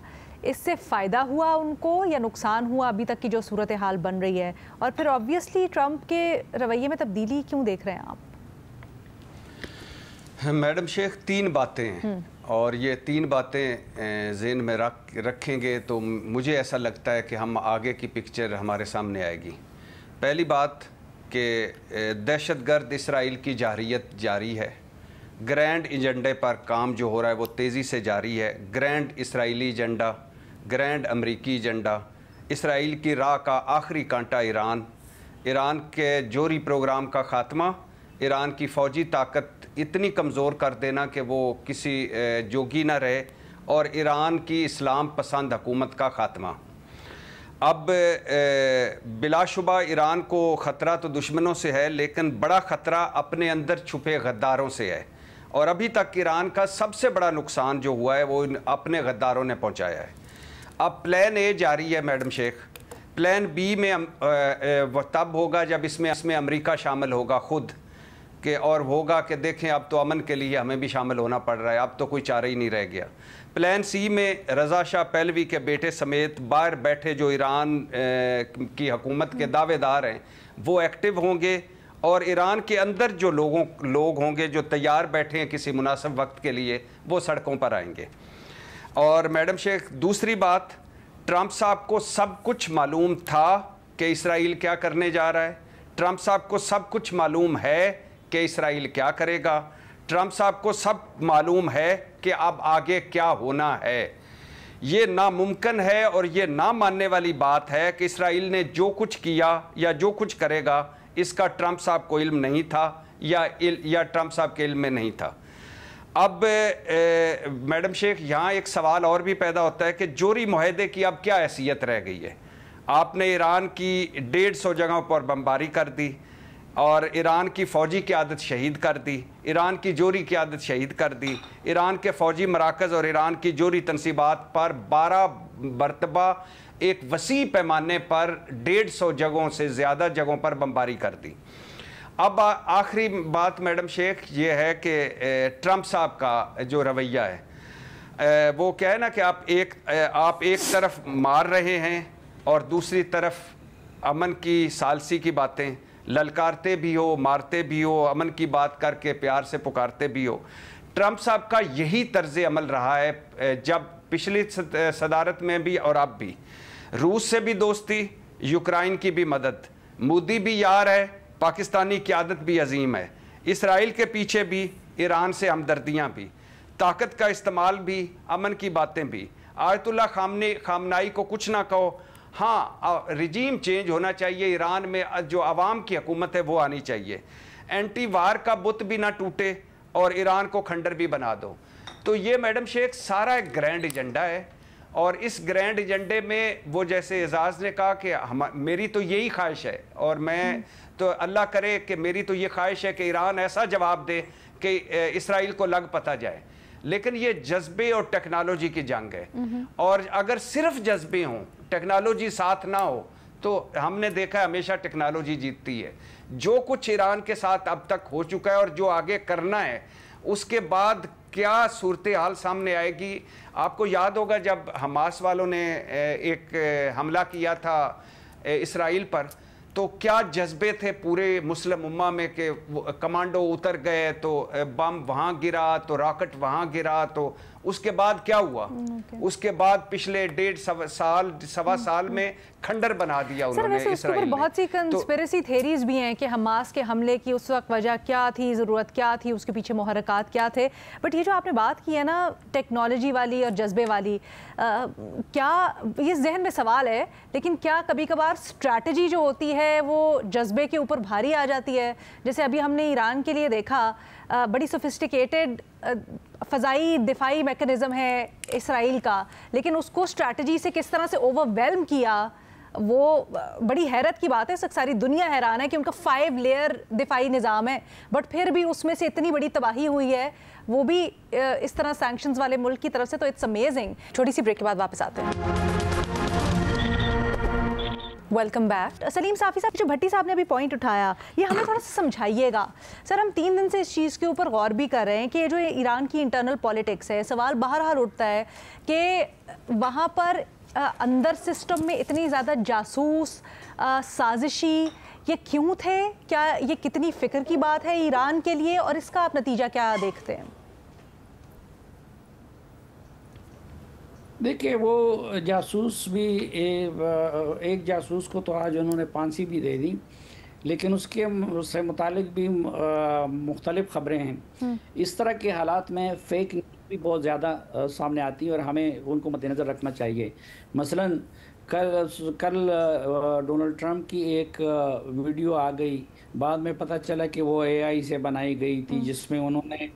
इससे फ़ायदा हुआ उनको या नुकसान हुआ अभी तक की जो सूरत हाल बन रही है? और फिर ऑब्वियसली ट्रंप के रवैये में तब्दीली क्यों देख रहे हैं आप? میڈم شیخ 3 باتیں ہیں اور یہ 3 باتیں ذہن میں رکھیں گے تو مجھے ایسا لگتا ہے کہ ہم آگے کی پکچر ہمارے سامنے آئے گی. پہلی بات کہ دہشت گرد اسرائیل کی جارحیت جاری ہے. گرینڈ ایجنڈے پر کام جو ہو رہا ہے وہ تیزی سے جاری ہے. گرینڈ اسرائیلی ایجنڈا، گرینڈ امریکی ایجنڈا، اسرائیل کی راہ کا آخری کانٹا ایران کے جوہری پروگرام کا خاتمہ، ایران کی فوجی طاقت اتنی کمزور کر دینا کہ وہ کسی جوگی نہ رہے، اور ایران کی اسلام پسند حکومت کا خاتمہ. اب بلا شبہ ایران کو خطرہ تو دشمنوں سے ہے، لیکن بڑا خطرہ اپنے اندر چھپے غداروں سے ہے، اور ابھی تک ایران کا سب سے بڑا نقصان جو ہوا ہے وہ اپنے غداروں نے پہنچایا ہے. اب پلان اے جاری ہے میڈم شیخ. پلان بی میں وہ تب ہوگا جب اس میں امریکہ شامل ہوگا خود، کہ اور ہوگا کہ دیکھیں اب تو امن کے لیے ہمیں بھی شامل ہونا پڑ رہا ہے، اب تو کوئی چارہ ہی نہیں رہ گیا. پلان سی میں رضا شاہ پہلوی کے بیٹے سمیت باہر بیٹھے جو ایران کی حکومت کے دعوے دار ہیں وہ ایکٹیو ہوں گے، اور ایران کے اندر جو لوگ ہوں گے جو تیار بیٹھے ہیں کسی مناسب وقت کے لیے وہ سڑکوں پر آئیں گے. اور میڈم شیخ دوسری بات، ٹرمپ صاحب کو سب کچھ معلوم تھا کہ اسرائیل کیا کرنے جا رہا ہے. ٹرمپ صاحب کو سب کچھ معلوم ہے کہ اسرائیل کیا کرے گا. ٹرمپ صاحب کو سب معلوم ہے کہ اب آگے کیا ہونا ہے. یہ ناممکن ہے اور یہ نہ ماننے والی بات ہے کہ اسرائیل نے جو کچھ کیا یا جو کچھ کرے گا اس کا ٹرمپ صاحب کو علم نہیں تھا یا ٹرمپ صاحب کے علم میں نہیں تھا. اب میڈم شیخ یہاں ایک سوال اور بھی پیدا ہوتا ہے کہ جوہری معاہدے کی اب کیا حیثیت رہ گئی ہے. آپ نے ایران کی 150 جگہوں پر بمباری کر دی، اور ایران کی فوجی قیادت شہید کر دی، ایران کی جوہری قیادت شہید کر دی، ایران کے فوجی مراکز اور ایران کی جوہری تنصیبات پر 12 مرتبہ ایک وسیع پیمانے پر 150 جگہوں سے زیادہ جگہوں پر بمباری کر دی. اب آخری بات میڈم شیخ یہ ہے کہ ٹرمپ صاحب کا جو رویہ ہے وہ کیا ہے نا کہ آپ ایک طرف مار رہے ہیں اور دوسری طرف امن کی ثالثی کی باتیں للکارتے بھی ہو، مارتے بھی ہو، امن کی بات کر کے پیار سے پکارتے بھی ہو. ٹرمپ صاحب کا یہی طرز عمل رہا ہے جب پچھلی صدارت میں بھی اور اب بھی. روس سے بھی دوستی، یوکرائن کی بھی مدد، مودی بھی یار ہے، پاکستانی قیادت بھی عظیم ہے، اسرائیل کے پیچھے بھی، ایران سے ہمدردیاں بھی، طاقت کا استعمال بھی، امن کی باتیں بھی. آیت اللہ خامنائی کو کچھ نہ کہو، ہاں رجیم چینج ہونا چاہیے، ایران میں جو عوام کی حکومت ہے وہ آنی چاہیے، اینٹی وار کا بت بھی نہ ٹوٹے اور ایران کو کھنڈر بھی بنا دو. تو یہ میڈم شیخ سارا ایک گرینڈ ایجنڈا ہے، اور اس گرینڈ ایجنڈے میں وہ جیسے اعزاز نے کہا کہ میری تو یہی خواہش ہے، اور میں تو اللہ کرے کہ میری تو یہ خواہش ہے کہ ایران ایسا جواب دے کہ اسرائیل کو لگ پتہ جائے. لیکن یہ جذبے اور ٹیکنالوجی کی جنگ ہے، اور اگر صرف جذبے ہوں، ٹیکنالوجی ساتھ نہ ہو، تو ہم نے دیکھا ہے ہمیشہ ٹیکنالوجی جیتتی ہے. جو کچھ ایران کے ساتھ اب تک ہو چکا ہے اور جو آگے کرنا ہے، اس کے بعد کیا صورتحال سامنے آئے گی. آپ کو یاد ہوگا جب حماس والوں نے ایک حملہ کیا تھا اسرائیل پر، تو کیا جذبے تھے پورے مسلم امہ میں کہ کمانڈو اتر گئے، تو بم وہاں گرا، تو راکٹ وہاں گرا. تو اس کے بعد کیا ہوا؟ اس کے بعد پچھلے 1.5 سال میں کھنڈر بنا دیا انہوں نے اسرائیل نے. بہت سی کنسپیریسی تھیریز بھی ہیں کہ حماس کے حملے کی اس وقت وجہ کیا تھی، ضرورت کیا تھی، اس کے پیچھے محرکات کیا تھے. بٹ یہ جو آپ نے بات کی ہے نا ٹیکنالوجی والی اور جذبے والی، کیا یہ ذہن میں سوال ہے، لیکن کیا کبھی کبھار اسٹریٹجی جو ہوتی ہے وہ جذبے کے اوپر بھاری آ جاتی ہے؟ جیسے ابھی ہم نے ایران کے لیے دیکھا، بڑی سوفسٹیکیٹڈ فضائی دفاعی میکنزم ہے اسرائیل کا، لیکن اس کو اسٹریٹجی سے کس طرح سے اوور ویلم کیا، وہ بڑی حیرت کی بات ہے. ساری دنیا حیران ہے کہ ان کا 5 لیئر دفاعی نظام ہے، بٹ پھر بھی اس میں سے اتنی بڑی تباہی ہوئی ہے، وہ بھی اس طرح سینکشنز والے ملک کی طرف سے. تو اٹس امیزنگ. چھوٹی سی بریک کے بعد واپس آتے ہیں. Welcome back. سلیم صافی صاحب، جو بھٹی صاحب نے ابھی پوائنٹ اٹھایا، یہ ہمیں تھوڑا سا سمجھائیے گا. سر ہم 3 دن سے اس چیز کے اوپر غور بھی کر رہے ہیں کہ جو ایران کی انٹرنل پالیٹکس ہے، سوال بہرحال اٹھتا ہے کہ وہاں پر अंदर सिस्टम में इतनी ज़्यादा जासूस साजिशी ये क्यों थे? क्या ये कितनी फ़िक्र की बात है ईरान के लिए, और इसका आप नतीजा क्या देखते हैं? देखिए, वो जासूस भी एक जासूस को तो आज उन्होंने फांसी भी दे दी, लेकिन उससे मुतालिक भी मुख्तलिफ ख़बरें हैं। इस तरह के हालात में फ़ेक न्यूज़ भी बहुत ज़्यादा सामने आती है और हमें उनको मद्देनज़र रखना चाहिए। मसलन कल डोनाल्ड ट्रंप की एक वीडियो आ गई, बाद में पता चला कि वो AI से बनाई गई थी, जिसमें उन्होंने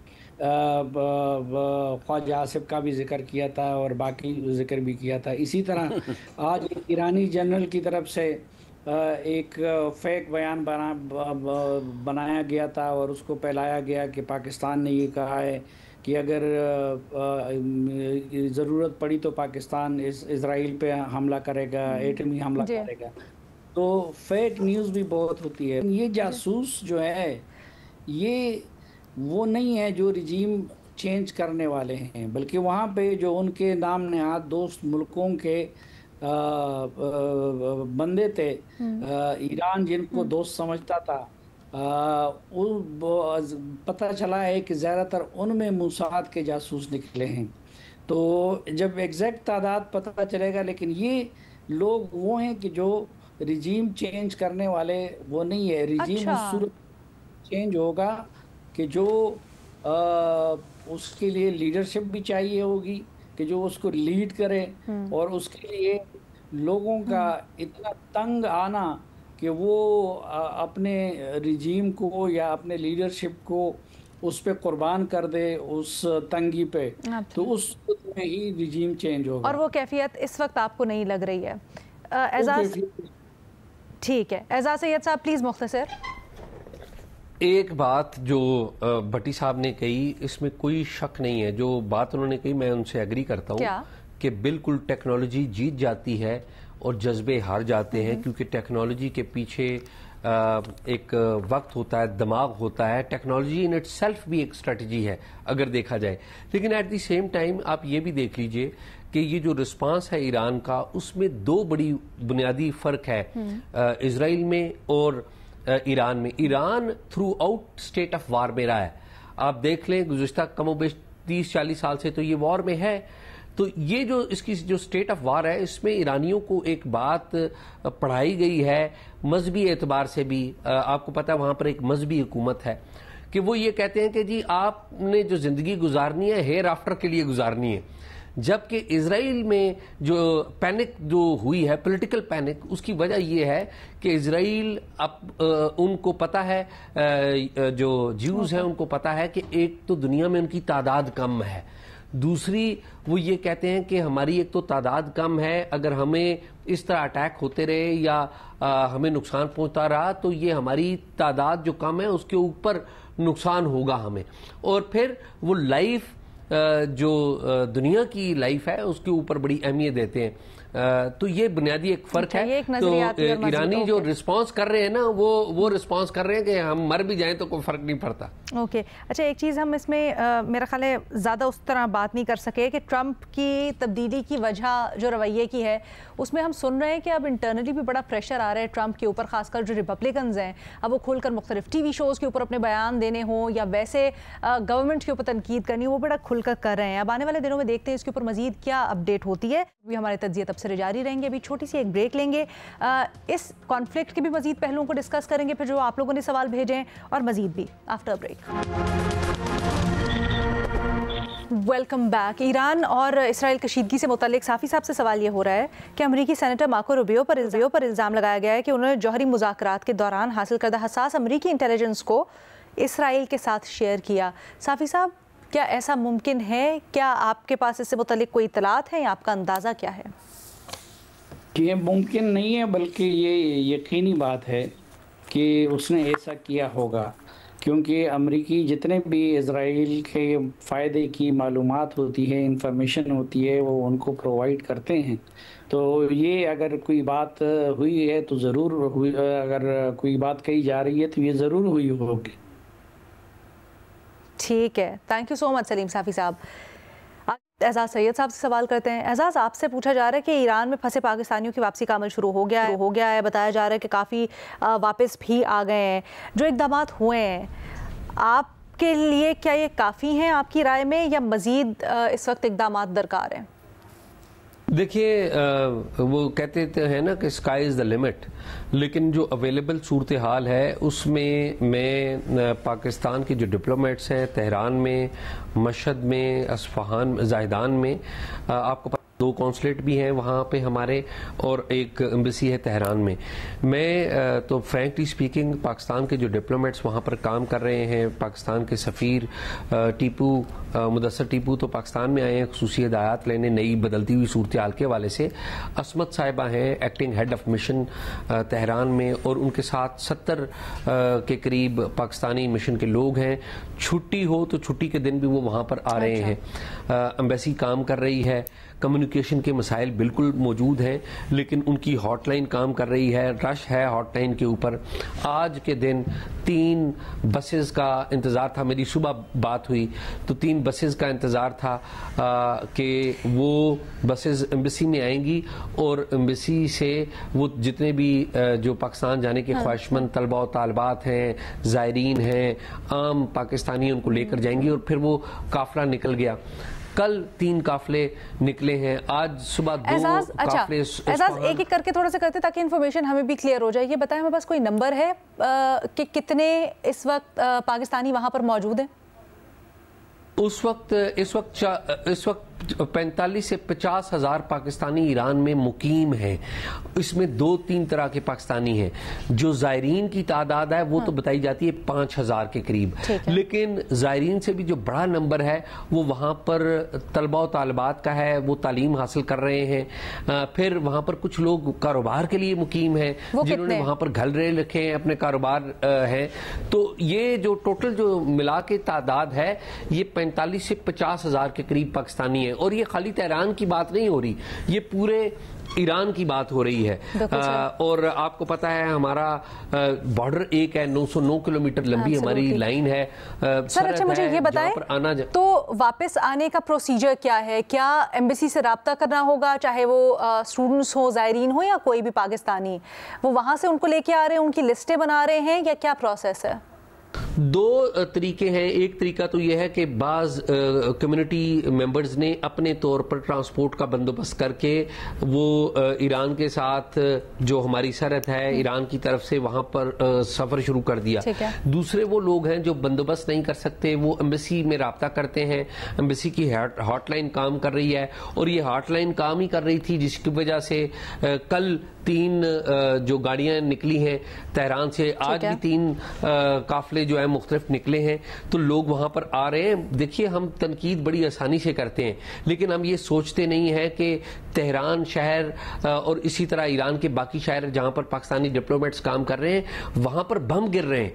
ख्वाजा आसिफ का भी जिक्र किया था और बाकी जिक्र भी किया था। इसी तरह आज ईरानी जनरल की तरफ से एक फेक बयान बनाया गया था और उसको फैलाया गया कि पाकिस्तान ने ये कहा है कि अगर ज़रूरत पड़ी तो पाकिस्तान इज़राइल पे हमला करेगा, एटमी हमला करेगा। तो फेक न्यूज़ भी बहुत होती है। ये जासूस जो है ये वो नहीं है जो रिजीम चेंज करने वाले हैं, बल्कि वहाँ पे जो उनके नाम नहाद दोस्त मुल्कों के बंदे थे, ईरान जिनको दोस्त समझता था, पता चला है कि ज़्यादातर उनमें मोसाद के जासूस निकले हैं। तो जब एग्जैक्ट तादाद पता चलेगा, लेकिन ये लोग वो हैं कि जो रिजीम चेंज करने वाले वो नहीं है। रिजीम उस सूरत चेंज होगा कि जो उसके लिए लीडरशिप भी चाहिए होगी कि जो उसको लीड करे, और उसके लिए लोगों का इतना तंग आना कि वो अपने रिजीम को या अपने लीडरशिप को उस पे कुर्बान कर दे, उस तंगी पे, तो उस में ही रिजीम चेंज होगा। और वो कैफियत इस वक्त आपको नहीं लग रही है? एजाज, ठीक है, एजाज सैयद साहब प्लीज़ मुख्तसर। एक बात जो भट्टी साहब ने कही, इसमें कोई शक नहीं है, जो बात उन्होंने कही मैं उनसे एग्री करता हूँ कि बिल्कुल टेक्नोलॉजी जीत जाती है और जज्बे हार जाते हैं, क्योंकि टेक्नोलॉजी के पीछे एक वक्त होता है, दिमाग होता है। टेक्नोलॉजी इन इट सेल्फ भी एक स्ट्रेटजी है अगर देखा जाए, लेकिन एट द सेम टाइम आप ये भी देख लीजिए कि ये जो रिस्पांस है ईरान का, उसमें दो बड़ी बुनियादी फ़र्क है इजराइल में और ईरान में। Iran through out state of war में रहा है। आप देख लें गुज़िश्ता कमोबेश 30-40 साल से तो ये वॉर में है। तो ये जो इसकी जो स्टेट ऑफ वार है, इसमें ईरानियों को एक बात पढ़ाई गई है मजहबी एतबार से भी। आपको पता है वहां पर एक मजहबी हुकूमत है कि वो ये कहते हैं कि जी आपने जो जिंदगी गुजारनी है हेयर आफ्टर के लिए गुजारनी है। जबकि इजराइल में जो पैनिक जो हुई है, पॉलिटिकल पैनिक, उसकी वजह यह है कि इजराइल अब उनको पता है, जो ज्यूज हैं उनको पता है कि एक तो दुनिया में उनकी तादाद कम है, दूसरी वो ये कहते हैं कि हमारी एक तो तादाद कम है, अगर हमें इस तरह अटैक होते रहे या हमें नुकसान पहुंचता रहा तो ये हमारी तादाद जो कम है उसके ऊपर नुकसान होगा हमें, और फिर वो लाइफ जो दुनिया की लाइफ है उसके ऊपर बड़ी अहमियत देते हैं। तो ये बुनियादी एक फर्क है। तो ईरानी जो रिस्पांस कर रहे हैं ना, वो रिस्पांस कर रहे हैं कि हम मर भी जाएं तो कोई फर्क नहीं पड़ता। ओके, अच्छा एक चीज़ हम इसमें मेरा ख्याल है ज़्यादा उस तरह बात नहीं कर सके कि ट्रंप की तब्दीली की वजह जो रवैये की है, उसमें हम सुन रहे हैं कि अब इंटरनली भी बड़ा प्रेशर आ रहा है ट्रंप के ऊपर, खासकर जो रिपब्लिकन्स हैं, अब वो खुलकर मुख्तलिफ TV शोज़ के ऊपर अपने बयान देने हों या वैसे गवर्नमेंट के ऊपर तनकीद करनी हो, वो बड़ा खुलकर कर रहे हैं। अब आने वाले दिनों में देखते हैं इसके ऊपर मजीद क्या अपडेट होती है। भी हमारे तज्जिया तबसरे जारी रहेंगे। अभी छोटी सी एक ब्रेक लेंगे, इस कॉन्फ्लिक्ट के भी मजीद पहलुओं को डिस्कस करेंगे, फिर जो आप लोगों ने सवाल भेजे हैं और मजीद भी after break. Welcome back. Iran और इसराइल कशीदगी से मुतालिक साफ़ी साहब से सवाल ये हो रहा है कि अमरीकी सेनेटर मार्को रूबियो पर इल्ज़ाम लगाया गया है कि उन्होंने जौहरी मुज़ाकरात के दौरान हासिल करदा हसास अमरीकी इंटेलिजेंस को इसराइल के साथ शेयर किया। साफ़ी साहब, क्या ऐसा मुमकिन है? क्या आपके पास इससे मुतालिक कोई इत्तलात है या आपका अंदाज़ा क्या है? ये मुमकिन नहीं है, बल्कि ये यकीनी बात है कि उसने ऐसा किया होगा, क्योंकि अमरीकी जितने भी इजराइल के फ़ायदे की मालूमात होती है, इंफॉर्मेशन होती है, वो उनको प्रोवाइड करते हैं। तो ये अगर कोई बात हुई है तो ज़रूर हुई, अगर कोई बात कही जा रही है तो ये ज़रूर हुई होगी। ठीक है, thank you so much Saleem Safi साहब। एजाज सैयद साहब से सवाल करते हैं। एजाज, आपसे पूछा जा रहा है कि ईरान में फंसे पाकिस्तानियों की वापसी का अमल शुरू हो गया है। बताया जा रहा है कि काफ़ी वापस भी आ गए हैं। जो इक़दाम हुए हैं, आपके लिए क्या ये काफ़ी हैं आपकी राय में, या मज़ीद इस वक्त इक़दाम दरकार हैं? देखिए, वो कहते हैं ना कि स्काई इज़ द लिमिट, लेकिन जो अवेलेबल सूरत हाल है उसमें मैं पाकिस्तान के जो डिप्लोमेट्स हैं तेहरान में, मशहद में, अस्फहान, ज़ाहिदान में, आपको 2 कॉन्सुलेट भी हैं वहाँ पे हमारे, और एक एम्बेसी है तेहरान में। मैं तो फ्रैंकली स्पीकिंग पाकिस्तान के जो डिप्लोमेट्स वहाँ पर काम कर रहे हैं, पाकिस्तान के सफ़ीर मुदस्सर टीपू तो पाकिस्तान में आए हैं खुसूसी हिदायत लेने नई बदलती हुई सूरत हाल के हवाले से। असमत साहिबा हैं acting head of mission Tehran में, और उनके साथ 70 के करीब पाकिस्तानी मिशन के लोग हैं। छुट्टी हो तो छुट्टी के दिन भी वो वहाँ पर आ रहे हैं। एम्बेसी काम कर रही है, कम्युनिकेशन के मसाइल बिल्कुल मौजूद हैं, लेकिन उनकी हॉटलाइन काम कर रही है, रश है हॉटलाइन के ऊपर। आज के दिन 3 बसेस का इंतज़ार था, मेरी सुबह बात हुई तो 3 बसेस का इंतज़ार था कि वो बसेस एम्बेसी में आएंगी, और एम्बेसी से वो जितने भी जो पाकिस्तान जाने के ख्वाहिशमंद तलबा और तालबात हैं, ज़ायरीन हैं, आम पाकिस्तानी उनको लेकर जाएंगी, और फिर वो काफ़िला निकल गया। कल 3 काफले निकले हैं, आज सुबह 2 काफले। एजाज, एक एक करके थोड़ा सा करते ताकि इन्फॉर्मेशन हमें भी क्लियर हो जाए। ये बताएं, हमारे पास कोई नंबर है कि कितने इस वक्त पाकिस्तानी वहां पर मौजूद हैं? इस वक्त 45 से 50 हज़ार पाकिस्तानी ईरान में मुकीम हैं। इसमें 2-3 तरह के पाकिस्तानी हैं। जो ज़ायरीन की तादाद है वो तो बताई जाती है 5000 के करीब, लेकिन ज़ायरीन से भी जो बड़ा नंबर है वो वहाँ पर तलबा और तालिबात का है, वो तालीम हासिल कर रहे हैं। फिर वहाँ पर कुछ लोग कारोबार के लिए मुकीम हैं, जिन्होंने वहाँ पर घर रखे हैं, अपने कारोबार हैं। तो ये जो टोटल जो मिला के तादाद है ये 45 से 50 हज़ार के करीब पाकिस्तानी है। और ये खाली तेहरान की बात नहीं हो रही, ये पूरे ईरान की बात हो रही है। और आपको पता है हमारा बॉर्डर एक है, 909 किलोमीटर लंबी हमारी लाइन है। सर अच्छा, मुझे ये बताएं तो वापस आने का प्रोसीजर क्या है? क्या एम्बेसी से राब्ता करना होगा, चाहे वो स्टूडेंट्स हो, ज़ायरीन हो, या कोई भी पाकिस्तानी, वो वहां से उनको लेके आ रहे हैं, उनकी लिस्टें बना रहे हैं, या क्या प्रोसेस है? 2 तरीके हैं। एक तरीका तो यह है कि बाज़ कम्युनिटी मेंबर्स ने अपने तौर पर ट्रांसपोर्ट का बंदोबस्त करके वो ईरान के साथ जो हमारी सरहद है ईरान की तरफ से वहां पर सफर शुरू कर दिया। दूसरे वो लोग हैं जो बंदोबस्त नहीं कर सकते, वो एम्बेसी में राब्ता करते हैं। एम्बेसी की हॉटलाइन काम कर रही है, और ये हॉटलाइन काम ही कर रही थी जिसकी वजह से कल 3 जो गाड़ियां निकली हैं तेहरान से, आज भी 3 काफले जो है मुख्तलिफ निकले हैं। तो लोग वहां पर आ रहे हैं। देखिए, हम तनकीद बड़ी आसानी से करते हैं, लेकिन हम ये सोचते नहीं है कि तेहरान शहर और इसी तरह ईरान के बाकी शहर जहां पर पाकिस्तानी डिप्लोमेट्स काम कर रहे हैं वहां पर बम गिर रहे हैं,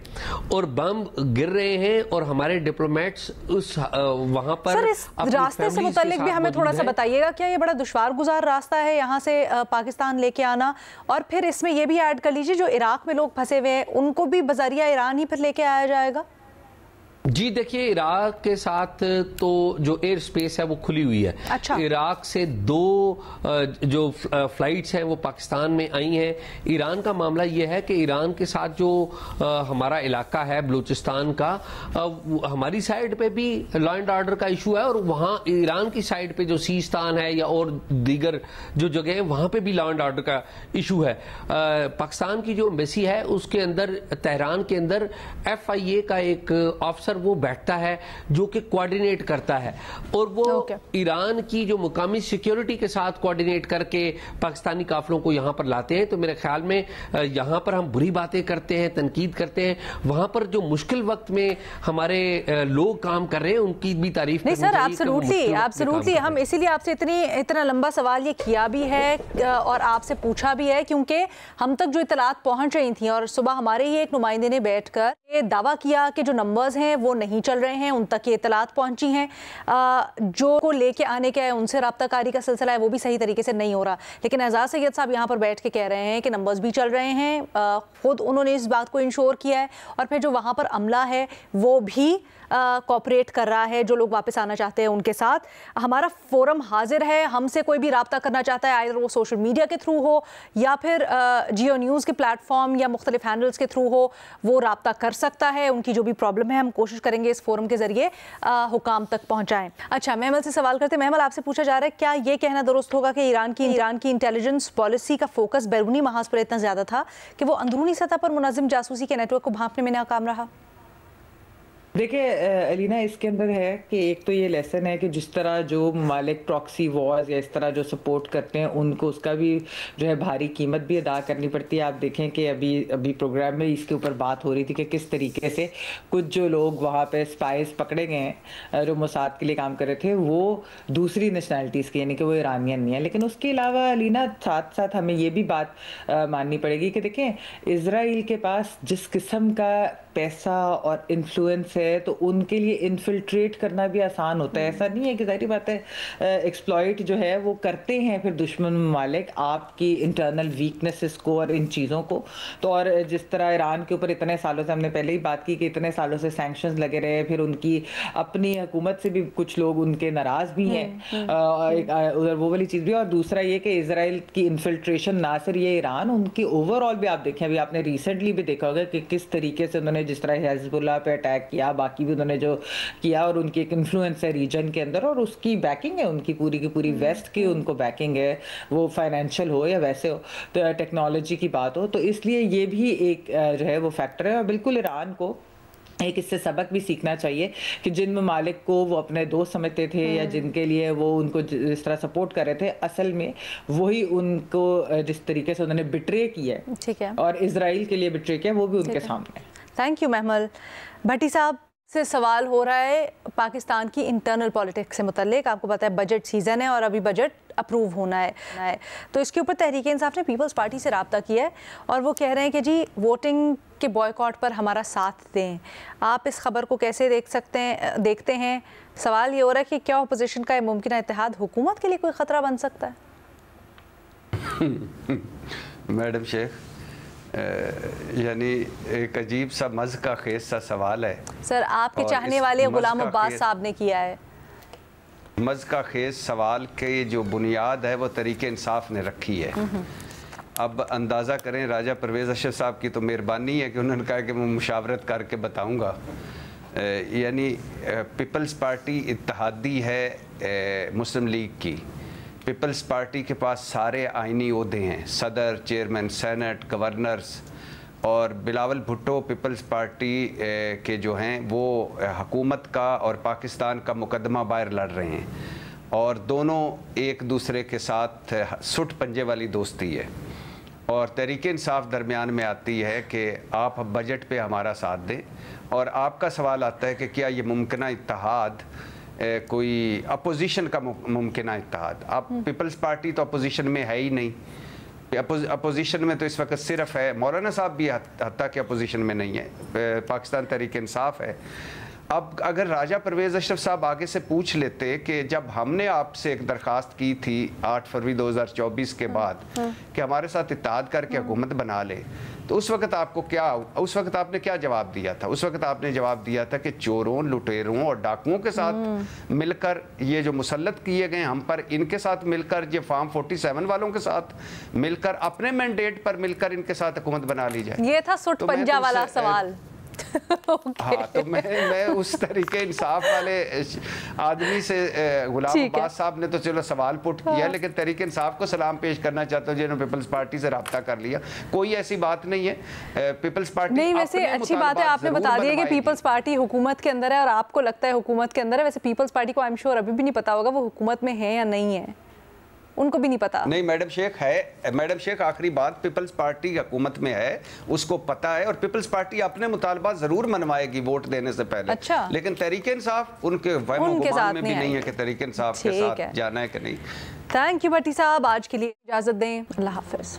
और बम गिर रहे हैं और हमारे डिप्लोमेट्स उस वहां पर। सर, इस रास्ते से मुताल्लिक भी हमें थोड़ा सा बताइएगा, क्या ये बड़ा दुश्वार गुजार रास्ता है यहाँ से पाकिस्तान लेके आना? और फिर इसमें ये भी ऐड कर लीजिए जो इराक में लोग फंसे हुए हैं उनको भी बजरिया ईरान ही फिर लेके आया जाएगा? जी देखिए, इराक के साथ तो जो एयर स्पेस है वो खुली हुई है। अच्छा। इराक से 2 जो फ्लाइट्स हैं वो पाकिस्तान में आई हैं। ईरान का मामला ये है कि ईरान के साथ जो हमारा इलाका है बलूचिस्तान का, हमारी साइड पे भी लॉ एंड ऑर्डर का इशू है, और वहाँ ईरान की साइड पे जो सीस्तान है या और दीगर जो जगह है वहाँ पे भी लॉ एंड ऑर्डर का इशू है। पाकिस्तान की जो एम्बेसी है उसके अंदर, तेहरान के अंदर FIA का एक ऑफिसर वो बैठता है जो कि कोऑर्डिनेट करता है, और वो ईरान की जो मुकामी सिक्योरिटी के साथ कोऑर्डिनेट करके पाकिस्तानी काफिलों को यहां पर लाते हैं। तो मेरे ख्याल में यहां पर हम बुरी बातें करते हैं, तनकीद करते हैं, वहां पर जो मुश्किल वक्त में हमारे लोग काम कर रहे हैं उनकी भी तारीफ नहीं सर, एब्सोल्युटली हम इसीलिए आपसे इतना लंबा सवाल ये किया भी है और आपसे पूछा भी है, क्योंकि हम तक जो इतलात पहुंच रही थी और सुबह हमारे ही एक नुमाइंदे ने बैठकर ये दावा किया कि जो नंबर्स हैं وہ نہیں چل رہے ہیں, ان تک یہ اطلاعات پہنچی ہیں. جو کو لے کے آنے کا ہے ان سے رابطہ کاری کا سلسلہ ہے وہ بھی صحیح طریقے سے نہیں ہو رہا. لیکن اعزاز سید صاحب یہاں پر بیٹھ کے کہہ رہے ہیں کہ نمبرز بھی چل رہے ہیں, خود انہوں نے اس بات کو انشور کیا ہے, اور پھر جو وہاں پر عملہ ہے وہ بھی کوپریٹ کر رہا ہے, جو لوگ واپس آنا چاہتے ہیں ان کے ساتھ. ہمارا فورم حاضر ہے, ہم سے کوئی بھی رابطہ کرنا چاہتا ہے, آئر وہ سوشل میڈیا کے تھرو ہو یا پھر جیو نیوز کے پلیٹ فارم یا مختلف ہینڈلز کے تھرو ہو, وہ رابطہ کر سکتا ہے. ان کی جو بھی پرابلم ہے ہم کوشش کریں گے اس فورم کے ذریعے حکام تک پہنچائیں. اچھا, محمل سے سوال کرتے ہیں. محمل, آپ سے پوچھا جا رہا ہے کیا یہ کہنا درست ہوگا کہ ایران کی انٹیلیجنس پالیسی کا فوکس بیرونی محاذ پر اتنا زیادہ تھا کہ وہ اندرونی سطح پر منظم جاسوسی کے نیٹ ورک کو بھانپنے میں ناکام رہا؟ دیکھیں علینا, اس کے اندر ہے کہ ایک تو یہ لیسن ہے کہ جس طرح جو ممالک پراکسی وارز یا اس طرح جو سپورٹ کرتے ہیں ان کو اس کا بھی جو ہے بھاری قیمت بھی ادا کرنی پڑتی ہے. آپ دیکھیں کہ ابھی پروگرام میں اس کے اوپر بات ہو رہی تھی کہ کس طریقے سے کچھ جو لوگ وہاں پہ اسپائز پکڑے گئے ہیں جو موساد کے لیے کام کر رہے تھے وہ دوسری نیشنلٹیز کے, یعنی کہ وہ ایرانین نہیں ہیں. لیکن اس کے علاوہ علینا ساتھ ساتھ ہمیں یہ بھی بات ماننی پڑے گی کہ دیکھیں اسرائیل کے پاس جس قسم کا پیسہ اور انفلوئنس ہے تو ان کے لیے انفلٹریٹ کرنا بھی آسان ہوتا ہے. ایسا نہیں ہے کہ ظاہری بات ہے ایکسپلائٹ جو ہے وہ کرتے ہیں پھر دشمن ممالک آپ کی انٹرنل ویکنسز کو اور ان چیزوں کو. تو اور جس طرح ایران کے اوپر اتنے سالوں سے ہم نے پہلے ہی بات کی کہ اتنے سالوں سے سینکشنز لگے رہے, پھر ان کی اپنی حکومت سے بھی کچھ لوگ ان کے ناراض بھی ہیں, ادھر وہ والی چیز بھی. اور دوسرا یہ کہ اسرائیل کی انفلٹریشن نہ صرف یہ ایران, ان کی اوور آل بھی آپ دیکھیں, ابھی آپ نے ریسنٹلی بھی دیکھا ہوگا کہ کس طریقے سے انہوں نے جس طرح حزب اللہ پہ اٹیک کیا, باقی بھی انہوں نے جو کیا, اور ان کی ایک انفلوئنس ہے ریجن کے اندر اور اس کی بیکنگ ہے ان کی پوری ویسٹ کی ان کو بیکنگ ہے, وہ فائنینشیل ہو یا ویسے ہو, تو ٹیکنالوجی کی بات ہو. تو اس لیے یہ بھی ایک جو ہے وہ فیکٹر ہے. اور بالکل ایران کو ایک اس سے سبق بھی سیکھنا چاہیے کہ جن ممالک کو وہ اپنے دوست سمجھتے تھے یا جن کے لیے وہ ان کو جس طرح سپورٹ کر رہے تھے, اصل میں وہی ان کو جس طریقے سے انہوں نے بٹرے کیا ہے, ٹھیک ہے, اور اسرائیل کے لیے بٹرے کیا وہ بھی ان کے سامنے. تھینک یو محمل. بھٹی صاحب سے سوال ہو رہا ہے پاکستان کی انٹرنل پولیٹکس سے متعلق. آپ کو پتہ ہے بجٹ سیزن ہے اور ابھی بجٹ اپروو ہونا ہے, تو اس کے اوپر تحریک انصاف نے پیپلز پارٹی سے رابطہ کیا ہے اور وہ کہہ رہے ہیں کہ جی ووٹنگ کے بوائیکاٹ پر ہمارا ساتھ دیں. آپ اس خبر کو کیسے دیکھتے ہیں؟ سوال یہ ہو رہا ہے کہ کیا اپوزیشن کا ممکنہ اتحاد حکومت کے لیے کوئی خطرہ بن سکتا ہے؟ میڈم شیخ, یعنی ایک عجیب سا مزہ کا خیز سا سوال ہے سر. آپ کے چاہنے والے غلام عباس صاحب نے کیا ہے. مزہ کا خیز سوال کی جو بنیاد ہے وہ تحریک انصاف نے رکھی ہے. اب اندازہ کریں, راجہ پرویز اشرف صاحب کی تو مہربانی ہے کہ انہوں نے کہا کہ میں مشاورت کر کے بتاؤں گا. یعنی پیپلز پارٹی اتحادی ہے مسلم لیگ کی. پیپلز پارٹی کے پاس سارے آئینی عہدے ہیں, صدر, چیئرمین, سینٹ, گورنرز, اور بلاول بھٹو پیپلز پارٹی کے جو ہیں وہ حکومت کا اور پاکستان کا مقدمہ باہر لڑ رہے ہیں, اور دونوں ایک دوسرے کے ساتھ سٹ پنجے والی دوستی ہے. اور تحریک انصاف درمیان میں آتی ہے کہ آپ بجٹ پہ ہمارا ساتھ دیں, اور آپ کا سوال آتا ہے کہ کیا یہ ممکنہ اتحاد کوئی اپوزیشن کا ممکنہ اتحاد. اب پیپلز پارٹی تو اپوزیشن میں ہے ہی نہیں, اپوزیشن میں تو اس وقت صرف ہے مولانا صاحب بھی, حتیٰ کہ اپوزیشن میں نہیں ہے, پاکستان تحریک انصاف ہے. اب اگر راجہ پرویز اشرف صاحب آگے سے پوچھ لیتے کہ جب ہم نے آپ سے ایک درخواست کی تھی 8 فروری 2024 کے بعد کہ ہمارے ساتھ اتحاد کر کے حکومت بنا لے, تو اس وقت آپ نے کیا جواب دیا تھا؟ اس وقت آپ نے جواب دیا تھا کہ چوروں, لٹیروں اور ڈاکوؤں کے ساتھ مل کر, یہ جو مسلط کیے گئے ہم پر, ان کے ساتھ مل کر, یہ فارم 47 والوں کے ساتھ مل کر, اپنے مینڈیٹ پر مل کر ان کے ساتھ حکومت بنا لی جائے. یہ تھا سٹ پنجا والا سوال. ہاں, تو میں اس طریقے انصاف والے آدمی سے, غلام عباس صاحب نے تو چلو سوال پٹ کیا, لیکن تحریک انصاف کو سلام پیش کرنا چاہتا ہوں جنہوں نے پیپلز پارٹی سے رابطہ کر لیا. کوئی ایسی بات نہیں ہے. پیپلز پارٹی نہیں, ویسے اچھی بات ہے آپ نے بتا دیا کہ پیپلز پارٹی حکومت کے اندر ہے, اور آپ کو لگتا ہے حکومت کے اندر ہے. ویسے پیپلز پارٹی کو آئی ایم شیور ابھی بھی نہیں پتا ہوگا وہ حکومت میں ہے یا نہیں ہے, ان کو بھی نہیں پتا. نہیں میڈم شیخ ہے, میڈم شیخ آخری بات, پیپلز پارٹی حکومت میں ہے, اس کو پتا ہے, اور پیپلز پارٹی اپنے مطالبات ضرور منوائے گی ووٹ دینے سے پہلے. اچھا, لیکن تحریک انصاف ان کے وہم و گمان میں بھی نہیں ہے کہ تحریک انصاف کے ساتھ جانا ہے کہ نہیں. تھینک یو بھٹی صاحب, آج کے لیے اجازت دیں. اللہ حافظ.